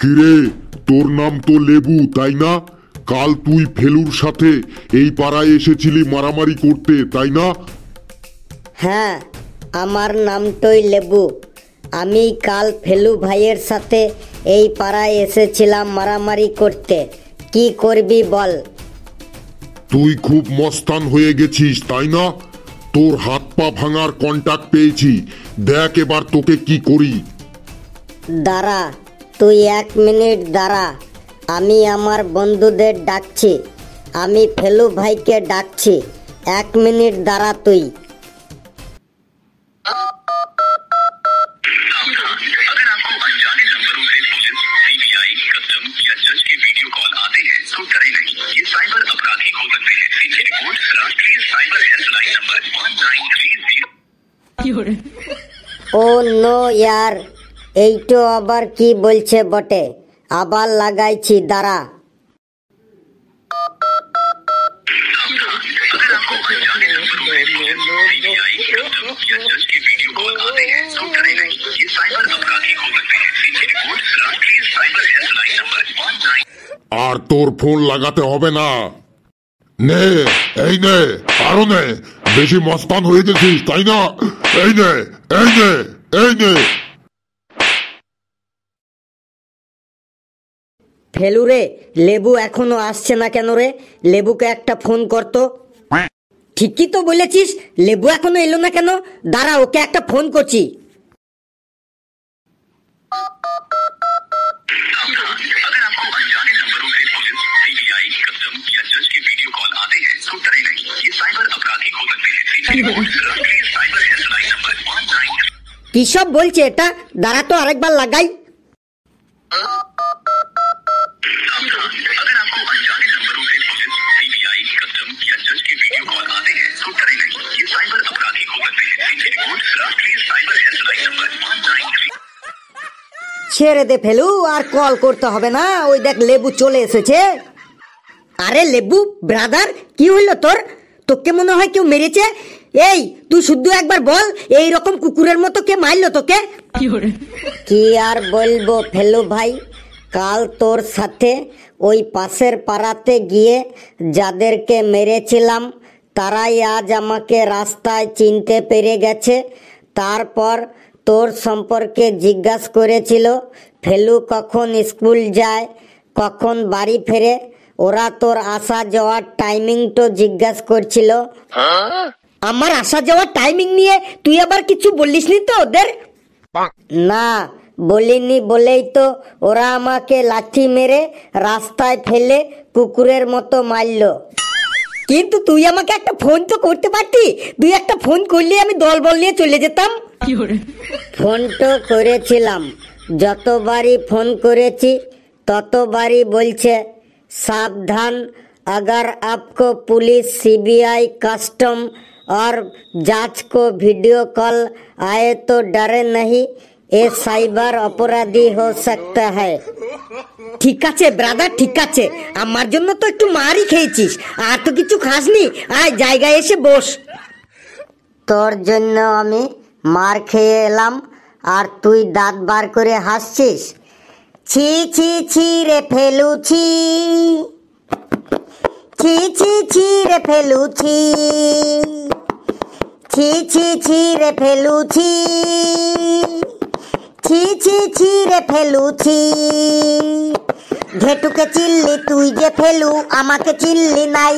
কিরে, তোর নাম তো লেবু তাই না? কাল তুই ফেলুর সাথে এই পাড়ায় এসেছিলি মারামারি করতে তাই না? হ্যাঁ, আমার নামটাই লেবু। আমি কাল ফেলু ভাইয়ের সাথে এই পাড়ায় এসেছিলাম মারামারি করতে। কি করবি বল? তুই খুব মস্তান হয়ে গেছিস তাই না? তোর হাত পা ভাঙার কন্টাক্ট পেয়েছি, দেখ এবার তোকে কি করি। দাঁড়া, তুই 1 মিনিট দাঁড়া। আমি আমার বন্ধুদের ডাকছি। আমি ফেলু ভাইকে ডাকছি। 1 মিনিট দাঁড়া তুই। अगर आपको अनजाने नंबरों से पुलिस, सीबीआई, कस्टम या जज के वीडियो कॉल आते हैं तो डरे नहीं। ये साइबर अपराधी हो सकते हैं। इनकी रिपोर्ट राष्ट्रीय साइबर हेल्पलाइन नंबर 1930। ও নো यार, এইটো আবার কি বলছে বটে। আবার লাগাইছি, দাঁড়া। अगर आपको अनजाने नंबरों से पुलिस, सीबीआई, कस्टम या जज के वीडियो कॉल आते हैं तो डरे नहीं। ये साइबर अपराधी हो सकते हैं। इनकी रिपोर्ट राष्ट्रीय साइबर हेल्पलाइन नंबर 19। আর তোর ফোন লাগাতে হবে না। নে, এই নে, আরো নে। বেশি মস্তান হয়ে গেছিস তাই না? এই নে, এই নে, এই নে। ফেলু রে, লেবু এখনো আসছে না কেন রে? লেবুকে একটা ফোন করতো। ঠিকই তো বলেছিস, লেবু এখনো এলো না কেন? দাঁড়া, ওকে একটা ফোন করছি। अगर आपको अनजाने नंबरों से पुलिस, सीबीआई, कस्टम या जज के वीडियो कॉल आते हैं तो डरे नहीं। ये साइबर अपराधी हो सकते हैं। इनकी रिपोर्ट राष्ट्रीय साइबर हेल्पलाइन नंबर 19। কি সব বলছে এটা? দাঁড়া তো আরেকবার লাগাই। अगर आपको अनजाने नंबरों से पुलिस, सीबीआई, कस्टम या जज के वीडियो कॉल आते हैं तो डरे नहीं। ये साइबर अपराधी हो सकते हैं। इनकी रिपोर्ट राष्ट्रीय साइबर हेल्पलाइन नंबर 19। ছেড়ে দে ফেলু, আর কল করতে হবে না। ওই দেখ লেবু চলে এসেছে। আরে লেবু ব্রাদার, কি হইলো তোর? তোকে মনে হয় কেউ মেরেছে। এই তুই শুদ্ধ একবার বল, এই রকম কুকুরের মতো কে মারলো তোকে? কি আর বলবো ফেলু ভাই, কাল তোর সাথে ওই পাশের পাড়াতে গিয়ে যাদেরকে মেরেছিলাম তারাই আজ আমাকে রাস্তায় চিনতে পেরে গেছে। তারপর তোর সম্পর্কে জিজ্ঞাসা করেছিল, ফেলু কখন স্কুল যায়, কখন বাড়ি ফেরে। ওরা তোর আসা যাওয়ার টাইমিংটা জিজ্ঞাসা করছিল। আমার আসা যাওয়ার টাইমিং নিয়ে তুই আবার কিছু বলিসনি তো ওদের? না, বলিনি বলেই তো ওরা আমাকে লাঠি মেরে রাস্তায় ফেলে কুকুরের মতো মারলো। কিন্তু তুই আমাকে একটা ফোন তো করতে পারতি। তুই একটা ফোন করলে আমি দলবল নিয়ে চলে যেতাম। ফোন তো করেছিলাম, যতবারই ফোন করেছি ততবারই বলছে সাবধান, अगर आपको पुलिस, सीबीआई, कस्टम और जांच को वीडियो कॉल आए तो डरे नहीं, ये साइबर अपराधी हो सकता है। ঠিক আছে ব্রাদার, ঠিক আছে। আমার জন্য তো একটু মারই খেয়েছিস, আর তো কিছু খাসনি। আয় জায়গায় এসে বস। তোর জন্য আমি মার খেয়ে এলাম আর তুই দাঁত বার করে হাসছিস। ছি ছি ছি রে ফেলু ছি, ছি ছি ছি রে ফেলু ছি, ছি ছি ছি রে ফেলু ছি, ছি ছি ছি রে ফেলু ছি। ঘেটুকে চিল্লি তুই যে ফেলু, আমাকে চিল্লি নাই।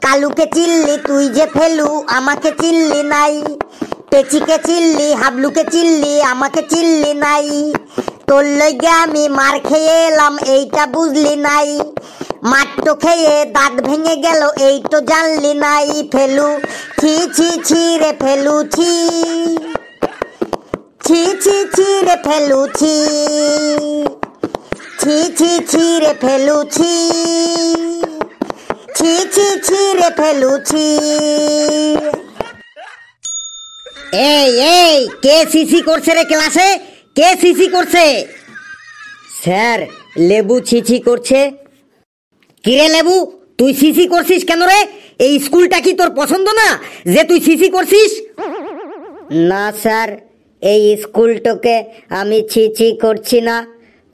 কালুকে চিল্লি তুই যে ফেলু, আমাকে চিল্লি নাই। পেচিকে চিল্লি, হাবলুকে চিল্লি, আমাকে চিল্লি নাই। তোর লইগে আমি মার খেয়ে এলাম, এইটা বুঝলি নাই। মাত্র খেয়ে দাঁত ভেঙে গেল, এই তো জানলি নাই। ফেলু ছি ছি ছি রে ফেলু ছি, ছি ছি ছি রে ফেলু ছি, ছি ছি ছি রে ফেলু ছি, ছি ছি ছি রে ফেলু ছি। এই এই, কে সিসি করছে রে ক্লাসে? কে সিসি করছে? স্যার, লেবু ছিছি করছে। কিরে লেবু, তুই সিসি করছিস কেন রে? এই স্কুলটা কি তোর পছন্দ না যে তুই সিসি করছিস? না স্যার, এই স্কুলটাকে আমি ছিছি করছি না।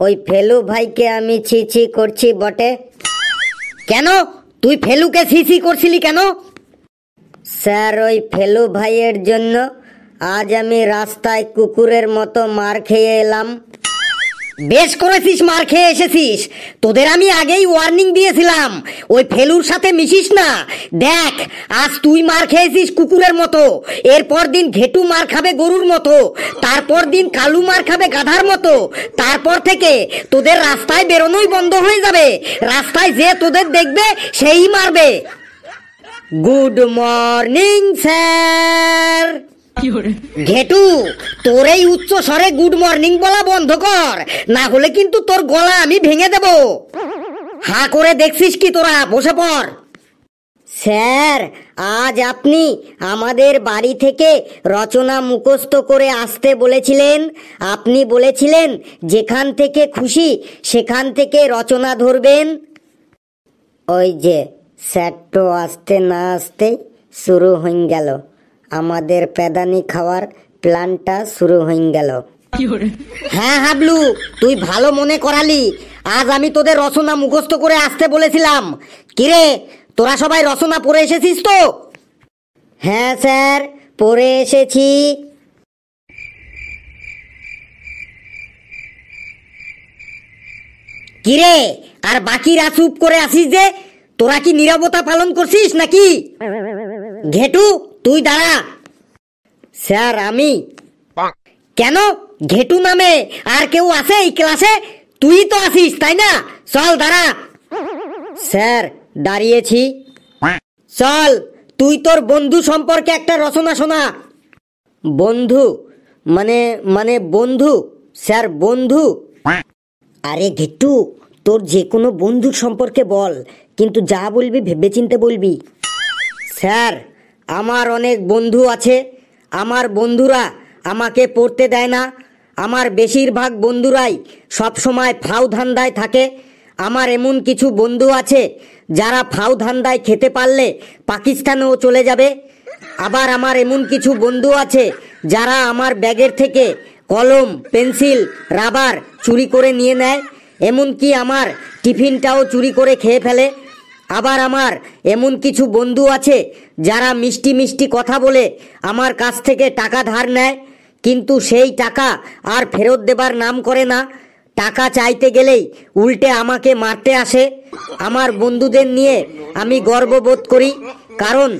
ওই ফেলু ভাইকে আমি ছি ছি করছি বটে। কেন তুই ফেলুকে ছি ছি করছিলি কেন? স্যার ওই ফেলু ভাইয়ের জন্য আজ আমি রাস্তায় কুকুরের মতো মার খেয়ে এলাম। বেশ করেছিস, মার খেয়ে এসেছিস। তোদের আমি আগেই ওয়ার্নিং দিয়েছিলাম ওই ফেলুর সাথে মিশিস না। দেখ আজ তুই মার খেয়েছিস কুকুরের মতো, এরপর দিন ঘেটু মার খাবে গরুর মতো, তারপর দিন কালু মার খাবে গাধার মতো, তারপর থেকে তোদের রাস্তায় বেরোনোই বন্ধ হয়ে যাবে। রাস্তায় যে তোদের দেখবে সেই মারবে। Good morning sir. ঘেটু তোর এই উচ্চ স্বরে গুড মর্নিং বলা বন্ধ কর, না হলে কিন্তু তোর গলা আমি ভেঙে দেব। হা করে দেখছিস কি তোরা? বসে পড়। স্যার আজ আপনি আমাদের বাড়ি থেকে রচনা মুখস্থ করে আসতে বলেছিলেন। আপনি বলেছিলেন যেখান থেকে খুশি সেখান থেকে রচনা ধরবেন। ওই যে স্যার তো আসতে না আসতে শুরু হয়ে গেল, আমাদের পেদানি খাওয়ার প্ল্যানটা শুরু হয়ে গেল। হ্যাঁ হাবলু, তুই ভালো মনে করালি। আজ আমি তোদের রচনা মুখস্থ করে আসতে বলেছিলাম। কিরে তোরা সবাই রচনা পড়ে এসেছিস তো? হ্যাঁ স্যার পড়ে এসেছি। কিরে আর বাকিরা চুপ করে আসিস যে? তোরা কি নীরবতা পালন করছিস নাকি? ঘেটু তুই দাঁড়া। স্যার আমি। কেন ঘেটু নামে আর কেউ আছে এই ক্লাসে? তুই তো আসিস তাই না? চল দাঁড়া। স্যার দাঁড়িয়েছি। চল তুই তোর বন্ধু সম্পর্কে একটা রচনা শোনা। বন্ধু মানে বন্ধু? স্যার বন্ধু? আরে ঘেটু তোর যে কোনো বন্ধুর সম্পর্কে বল, কিন্তু যা বলবি ভেবেচিন্তে বলবি। স্যার আমার অনেক বন্ধু আছে। আমার বন্ধুরা আমাকে পড়তে দেয় না। আমার বেশিরভাগ বন্ধুরাই সব সময় ফাউ ধান্দায় থাকে। আমার এমন কিছু বন্ধু আছে যারা ফাউ ধান্দায় খেতে পারলে পাকিস্তানেও চলে যাবে। আবার আমার এমন কিছু বন্ধু আছে যারা আমার ব্যাগের থেকে কলম, পেন্সিল, রাবার চুরি করে নিয়ে নেয়, এমনকি আমার টিফিনটাও চুরি করে খেয়ে ফেলে। আবার আমার এমন কিছু বন্ধু আছে যারা মিষ্টি মিষ্টি কথা বলে আমার কাছ থেকে টাকা ধার নেয়, কিন্তু সেই টাকা আর ফেরত দেবার নাম করে না। টাকা চাইতে গেলেই উল্টে আমাকে মারতে আসে। আমার বন্ধুদের নিয়ে আমি গর্ববোধ করি, কারণ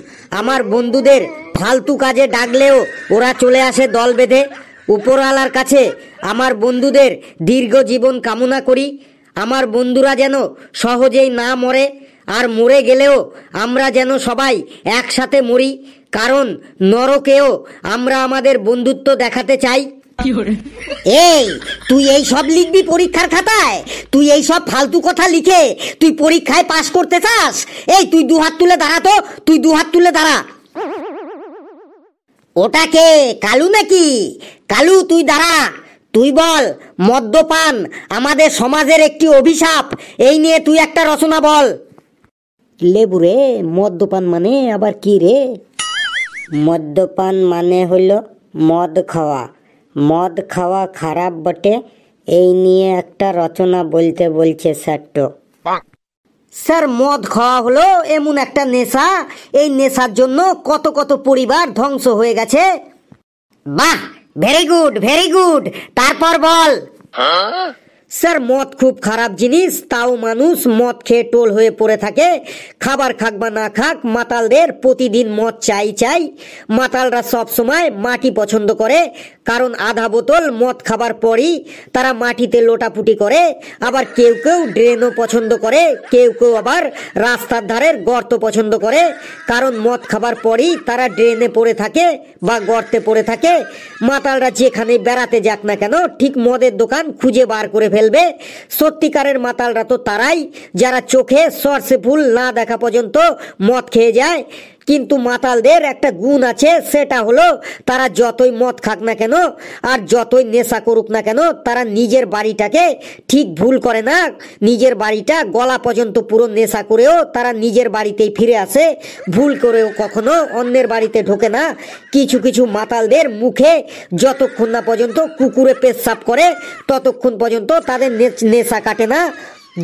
আমার বন্ধুদের ফালতু কাজে ডাকলেও ওরা চলে আসে দল বেঁধে। উপরওয়ালার কাছে আমার বন্ধুদের দীর্ঘ জীবন কামনা করি। আমার বন্ধুরা যেন সহজেই না মরে, আর মরে গেলেও আমরা যেন সবাই একসাথে মরি, কারণ নরকেও আমরা আমাদের বন্ধুত্ব দেখাতে চাই। এই তুই এই সব লিখবি পরীক্ষার খাতায়? তুই এই সব ফালতু কথা লিখে তুই পরীক্ষায় পাশ করতে চাস? এই তুই দু হাত তুলে দাঁড়া তো, তুই দু হাত তুলে দাঁড়া। ওটা কে, কালু নাকি? কালু তুই দাঁড়া। তুই বল মদ্যপান আমাদের সমাজের একটি অভিশাপ, এই নিয়ে তুই একটা রচনা বল। লেবু রে, মদ্যপান মানে আবার কি রে? মদ্যপান মানে হলো মদ খাওয়া। মদ খাওয়া খারাপ বটে, এই নিয়ে একটা রচনা বলতে বলছে স্যার। তো স্যার মদ খাওয়া হলো এমন একটা নেশা, এই নেশার জন্য কত কত পরিবার ধ্বংস হয়ে গেছে। বাহ, ভেরি গুড ভেরি গুড। তারপর বল। স্যার মদ খুব খারাপ জিনিস, তাও মানুষ মদ খেয়ে টোল হয়ে পড়ে থাকে। খাবার খাক বা না খাক, মাতালদের প্রতিদিন মদ চাই চাই। মাতালরা সব সময় মাটি পছন্দ করে, কারণ আধা বোতল মদ খাবার পরই তারা মাটিতে লোটাপুটি করে। আবার কেউ কেউ ড্রেনও পছন্দ করে, কেউ কেউ আবার রাস্তার ধারের গর্ত পছন্দ করে, কারণ মদ খাবার পরই তারা ড্রেনে পড়ে থাকে বা গর্তে পড়ে থাকে। মাতালরা যেখানে বেড়াতে যাক না কেন ঠিক মদের দোকান খুঁজে বার করে ফেলবে। সত্যিকারের মাতালরা তো তারাই যারা চোখে সরষে ফুল না দেখা পর্যন্ত মদ খেয়ে যায়। কিন্তু মাতালদের একটা গুণ আছে, সেটা হলো তারা যতই মদ খাক না কেন আর যতই নেশা করুক না কেন, তারা নিজের বাড়িটাকে ঠিক ভুল করে না। নিজের বাড়িটা গলা পর্যন্ত পুরো নেশা করেও তারা নিজের বাড়িতেই ফিরে আসে, ভুল করেও কখনো অন্যের বাড়িতে ঢোকে না। কিছু কিছু মাতালদের মুখে যতক্ষণ না পর্যন্ত কুকুরে পেশাব করে ততক্ষণ পর্যন্ত তাদের নেশা কাটে না।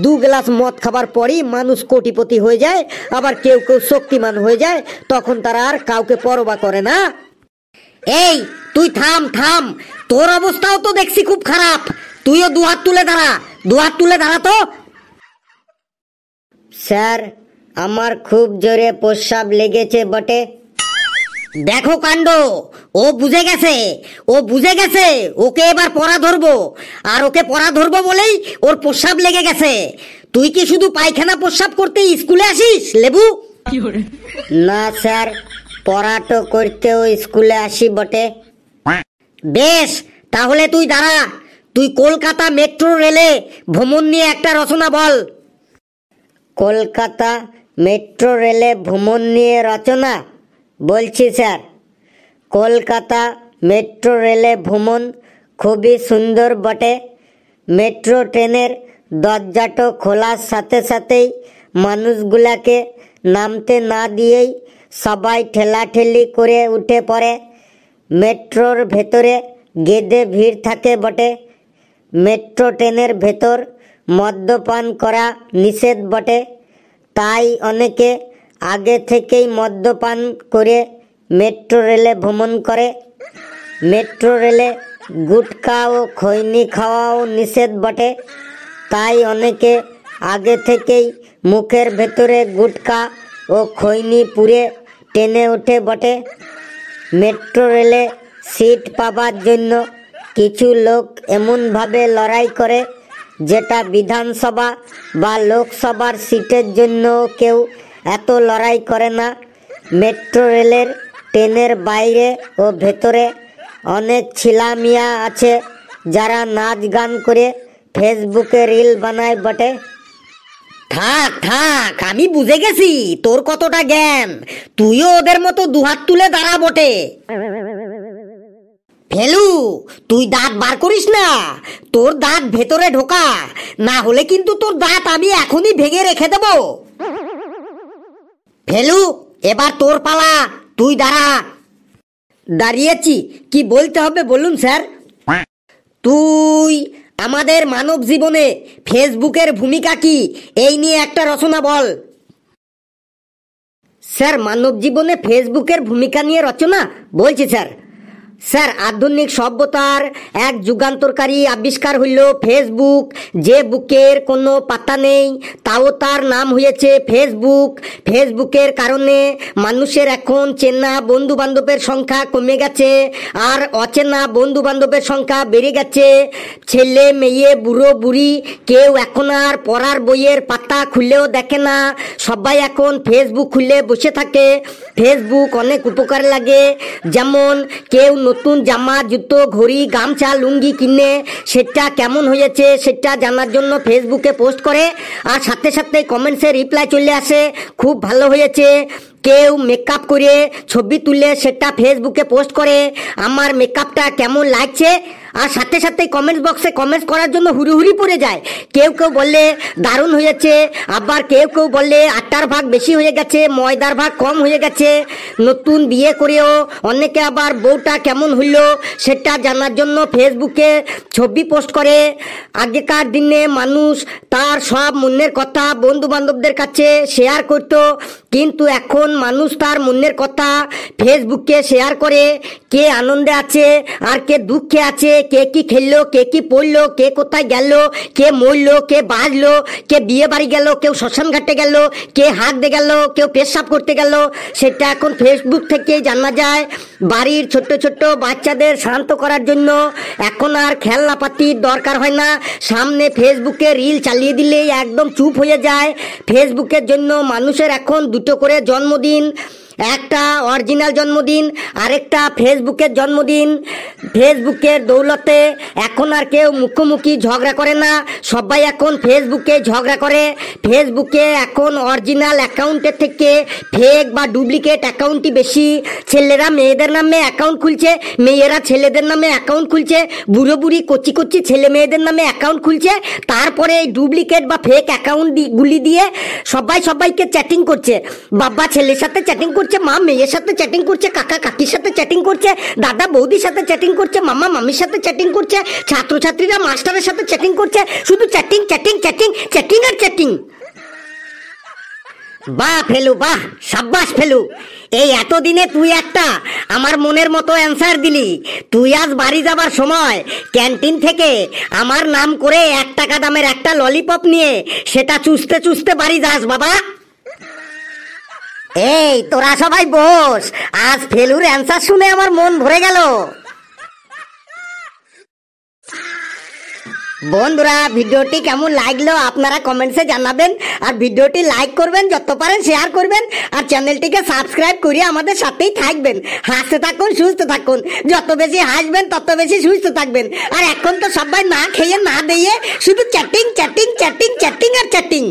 2 গ্লাস মদ খাবার পরই মানুষ কোটিপতি হয়ে যায়, আবার কেউ কেউ শক্তিমান হয়ে যায়, তখন তারা আর কাউকে পরোয়া করে না। এই তুই থাম থাম, তোর অবস্থাও তো দেখছি খুব খারাপ, তুইও 2 হাত তুলে দাঁড়া, 2 হাত তুলে দাঁড়া তো। স্যার, আমার খুব জোরে প্রস্রাব লেগেছে বটে। দেখো কাণ্ড, ও বুঝে গেছে, ও বুঝে গেছে, ওকে এবার পড়া ধরবো, আর ওকে পড়া ধরবো বলেই ওর প্রস্রাব লেগে গেছে। তুই কি শুধু পায়খানা প্রস্রাব করতে স্কুলে আসিস লেবু? না স্যার, পড়াটো করতেও স্কুলে আসি বটে। বেশ, তাহলে তুই দাঁড়া, তুই কলকাতা মেট্রো রেলে ভ্রমণ নিয়ে একটা রচনা বল। কলকাতা মেট্রো রেলে ভ্রমণ নিয়ে রচনা বলছি স্যার। কলকাতা মেট্রো রেলে ভ্রমণ খুবই সুন্দর বটে। মেট্রো ট্রেনের দরজাটো খোলার সাথে সাথেই মানুষগুলাকে নামতে না দিয়েই সবাই ঠেলাঠেলি করে উঠে পড়ে। মেট্রোর ভেতরে গেদে ভিড় থাকে বটে। মেট্রো ট্রেনের ভেতর মদ্যপান করা নিষেধ বটে, তাই অনেকে আগে থেকেই মদ্যপান করে মেট্রো রেলে ভ্রমণ করে। মেট্রো রেলে গুটখা ও খৈনি খাওয়াও নিষেধ বটে, তাই অনেকে আগে থেকেই মুখের ভেতরে গুটখা ও খৈনি পুরে টেনে ওঠে বটে। মেট্রো রেলে সিট পাবার জন্য কিছু লোক এমনভাবে লড়াই করে, যেটা বিধানসভা বা লোকসভার সিটের জন্য কেউ এত লড়াই করে না। মেট্রো রেলের ট্রেনের বাইরে ও ভেতরে অনেক ছিলামিয়া আছে যারা নাচ গান করে ফেসবুকে রিল বানায় বটে। থাক থাক, আমি বুঝে গেছি তোর কতটা জ্ঞান, তুইও ওদের মতো 2 হাত তুলে দাঁড়া বটে। ফেলু, তুই দাঁত বার করিস না, তোর দাঁত ভেতরে ঢোকা, না হলে কিন্তু তোর দাঁত আমি এখনই ভেঙে রেখে দেব। ফেলু, এবার তোর পালা, তুই দাঁড়া। দাঁড়িয়েছি, কি বলতে হবে বলুন স্যার? তুই আমাদের মানব জীবনে ফেসবুকের ভূমিকা কি, এই নিয়ে একটা রচনা বল। স্যার, মানব জীবনে ফেসবুকের ভূমিকা নিয়ে রচনা বলছি স্যার। স্যার, আধুনিক সভ্যতার এক যুগান্তরকারী আবিষ্কার হইল ফেসবুক। যে বুকের কোনো পাতা নেই, তাও তার নাম হয়েছে ফেসবুক। ফেসবুকের কারণে মানুষের এখন চেনা বন্ধু বান্ধবের সংখ্যা কমে গেছে, আর অচেনা বন্ধু বান্ধবের সংখ্যা বেড়ে গেছে। ছেলে মেয়ে বুড়ো বুড়ি কেউ এখন আর পড়ার বইয়ের পাতা খুললেও দেখে না, সবাই এখন ফেসবুক খুলে বসে থাকে। ফেসবুক অনেক উপকার লাগে, যেমন কেউ নতুন জামা জুতো ঘড়ি গামছা লুঙ্গি কিনে সেটা কেমন হয়েছে সেটা জানার জন্য ফেসবুকে পোস্ট করে, আর সাথে সাথে কমেন্টসে রিপ্লাই চলে আসে, খুব ভালো হয়েছে। কেউ মেকআপ করে ছবি তুলে সেটা ফেসবুকে পোস্ট করে, আমার মেকআপটা কেমন লাগছে, আর সাথে সাথে কমেন্টস বক্সে কমেন্টস করার জন্য হুড়ি পড়ে যায়। কেউ কেউ বললে দারুণ হয়েছে, আবার কেউ কেউ বললে আটার ভাগ বেশি হয়ে গেছে, ময়দার ভাগ কম হয়ে গেছে। নতুন বিয়ে করেও অনেকে আবার বউটা কেমন হইলো সেটা জানার জন্য ফেসবুকে ছবি পোস্ট করে। আগেকার দিনে মানুষ তার সব মনের কথা বন্ধু বান্ধবদের কাছে শেয়ার করতো, কিন্তু এখন মানুষ তার মনের কথা ফেসবুকে শেয়ার করে। কে আনন্দে আছে আর কে দুঃখে আছে, কে কি খেললো, কে কি পড়লো, কে কোথায় গেল, কে মরলো, কে বাজলো, কে বিয়ে বাড়ি গেল, কেউ শ্মশান ঘাটে গেল, কে হাত দিয়ে গেল, কেউ পেশাব করতে গেল, সেটা এখন ফেসবুক থেকে জানা যায়। বাড়ির ছোট্ট ছোট্ট বাচ্চাদের শান্ত করার জন্য এখন আর খেলনাপাতির দরকার হয় না, সামনে ফেসবুকে রিল চালিয়ে দিলেই একদম চুপ হয়ে যায়। ফেসবুকের জন্য মানুষের এখন 2টো করে জন্মদিন। একটা অরিজিনাল জন্মদিন, আরেকটা ফেসবুকের জন্মদিন। ফেসবুকের দৌলতে এখন আর কেউ মুখোমুখি ঝগড়া করে না, সবাই এখন ফেসবুকে ঝগড়া করে। ফেসবুকে এখন অরিজিনাল অ্যাকাউন্টের থেকে ফেক বা ডুপ্লিকেট অ্যাকাউন্টই বেশি। ছেলেরা মেয়েদের নামে অ্যাকাউন্ট খুলছে, মেয়েরা ছেলেদের নামে অ্যাকাউন্ট খুলছে, বুড়ো বুড়ি কচি কচি ছেলে মেয়েদের নামে অ্যাকাউন্ট খুলছে। তারপরে এই ডুপ্লিকেট বা ফেক অ্যাকাউন্ট গুলি দিয়ে সবাইকে চ্যাটিং করছে। বাবা ছেলের সাথে চ্যাটিং করছে, মা মেয়ের সাথে চ্যাটিং করছে, কাকা কাকির সাথে চ্যাটিং করছে, দাদা বৌদির সাথে চ্যাটিং করছে, মামা মামির সাথে চ্যাটিং করছে, ছাত্রছাত্রীরা মাস্টারের সাথে চ্যাটিং করছে। শুধু চ্যাটিং চ্যাটিং চ্যাটিং চ্যাটিং আর চ্যাটিং। বাহ ফেলু, বাহ, সাব্বাস ফেলু। এই এতদিনে তুই একটা আমার মনের মতো অ্যান্সার দিলি। তুই আজ বাড়ি যাবার সময় ক্যান্টিন থেকে আমার নাম করে 1 টাকা দামের একটা ললিপপ নিয়ে সেটা চুষতে চুষতে বাড়ি যাস বাবা। এই তোরা সবাই বস, আজ ফেলুর অ্যান্সার শুনে আমার মন ভরে গেল। বন্ধুরা, ভিডিওটি কেমন লাগলো আপনারা কমেন্টসে জানাবেন, আর ভিডিওটি লাইক করবেন, যত পারেন শেয়ার করবেন, আর চ্যানেলটিকে সাবস্ক্রাইব করে আমাদের সাথেই থাকবেন। হাসতে থাকুন, সুস্থ থাকুন, যত বেশি হাসবেন তত বেশি সুস্থ থাকবেন। আর এখন তো সবাই না খেয়ে না দিয়ে শুধু চ্যাটিং চ্যাটিং চ্যাটিং চ্যাটিং আর চ্যাটিং।